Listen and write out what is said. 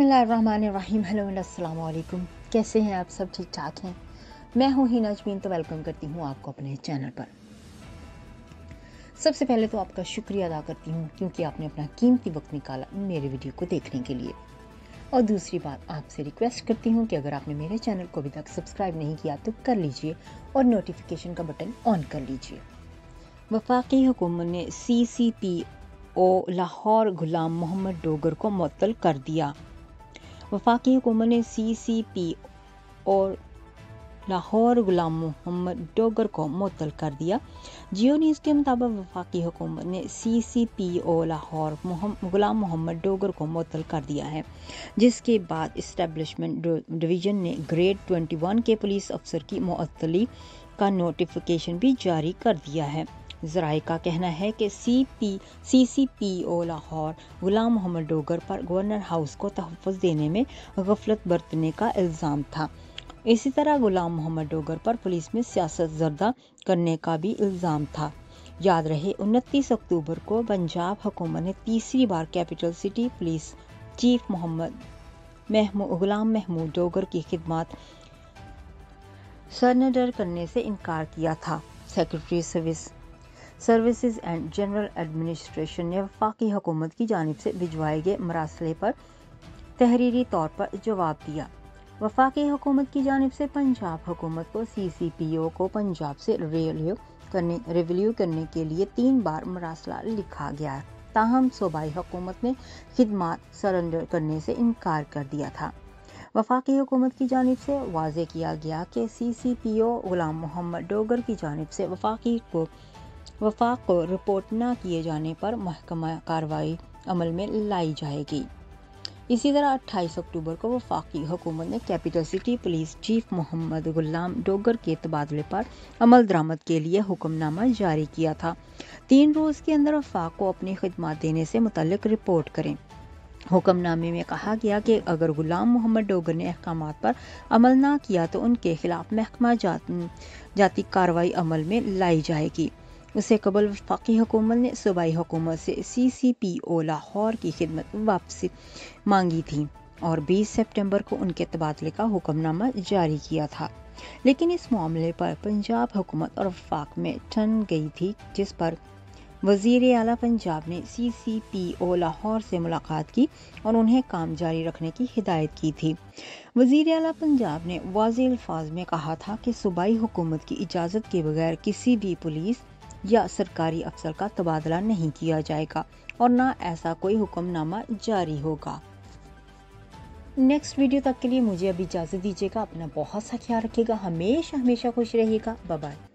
बिस्मिल्लाहिर्रहमानिर्रहीम। Hello and अस्सलाम वालेकुम। कैसे हैं आप सब? ठीक ठाक हैं? मैं हूँ हिना अजमीन, तो वेलकम करती हूँ आपको अपने चैनल पर। सबसे पहले तो आपका शुक्रिया अदा करती हूँ क्योंकि आपने अपना कीमती वक्त निकाला मेरे वीडियो को देखने के लिए। और दूसरी बात, आपसे रिक्वेस्ट करती हूँ कि अगर आपने मेरे चैनल को अभी तक सब्सक्राइब नहीं किया तो कर लीजिए और नोटिफिकेशन का बटन ऑन कर लीजिए। वफाकी हुकूमत ने CCPO लाहौर गुलाम मोहम्मद डोगर को मुअत्तल कर दिया। वफाकी हुकूमत ने CCPO और लाहौर गुलाम मोहम्मद डोगर को मुअत्तल कर दिया। जियो न्यूज़ के मुताबिक वफाकी हुकूमत ने CCPO लाहौर गुलाम मोहम्मद डोगर को मुअत्तल कर दिया है, जिसके बाद इस्टेब्लिशमेंट डिवीज़न ने ग्रेड 21 के पुलिस अफसर की मुअत्तली का नोटिफिकेशन भी जारी कर दिया है। ज़राए का कहना है कि CCPO लाहौर गुलाम मोहम्मद डोगर पर गवर्नर हाउस को तहफ़्फ़ुज़ देने में गफलत बरतने का इल्ज़ाम था। इसी तरह गुलाम मोहम्मद डोगर पर पुलिस में सियासत ज़र्दा करने का भी इल्ज़ाम था। याद रहे 29 अक्टूबर को पंजाब हुकूमत ने तीसरी बार कैपिटल सिटी पुलिस चीफ गुलाम महमूद डोगर की खिदमत सरेंडर करने से इनकार किया था। Secretary services and general administration ने वफाकी हुकूमत की जानिब से भिजवाए गए मरासले पर तहरीरी तौर पर जवाब दिया। वफाकी हुकूमत की जानिब से पंजाब हुकूमत को CCPO को पंजाब से रिव्यू करने के लिए 3 बार मरासला लिखा गया, ताहम सूबाई हुकूमत ने खिदमत सरेंडर करने से इनकार कर दिया था। वफाकी हुकूमत की जानिब से वाज़े किया गया कि CCPO गुलाम मोहम्मद डोगर की जानिब से वफाक को रिपोर्ट न किए जाने पर महकमा कार्रवाई अमल में लाई जाएगी। इसी तरह 28 अक्टूबर को वफाकी हुकूमत ने capital city police chief Mohammad Ghulam Dogar के तबादले पर अमल दरामद के लिए हुक्मनामा जारी किया था। 3 रोज़ के अंदर वफाक को अपनी खिदमत देने से मुतल्लिक रिपोर्ट करें। हुक्मनामे में कहा गया कि अगर गुलाम मोहम्मद डोगर ने अहकामात पर अमल ना किया तो उनके खिलाफ महकमा जाती कार्रवाई अमल में लाई जाएगी। उससे कबल वफाकी हुकूमत ने सूबाई हुकूमत से CCPO लाहौर की खिदमत वापसी मांगी थी और 20 सितंबर को उनके तबादले का हुक्मनामा जारी किया था, लेकिन इस मामले पर पंजाब हुकूमत और वफाक में ठन गई थी, जिस पर वज़ीर आला पंजाब ने CCPO लाहौर से मुलाकात की और उन्हें काम जारी रखने की हिदायत की थी। वज़ीर आला पंजाब ने वाज़ेह अल्फाज में कहा था कि सूबाई हुकूमत की इजाज़त के बगैर किसी भी पुलिस या सरकारी अफसर का तबादला नहीं किया जाएगा और ना ऐसा कोई हुक्मनामा जारी होगा। नेक्स्ट वीडियो तक के लिए मुझे अभी इजाज़त दीजिएगा। अपना बहुत सा ख्याल रखिएगा। हमेशा खुश रहिएगा। Bye bye.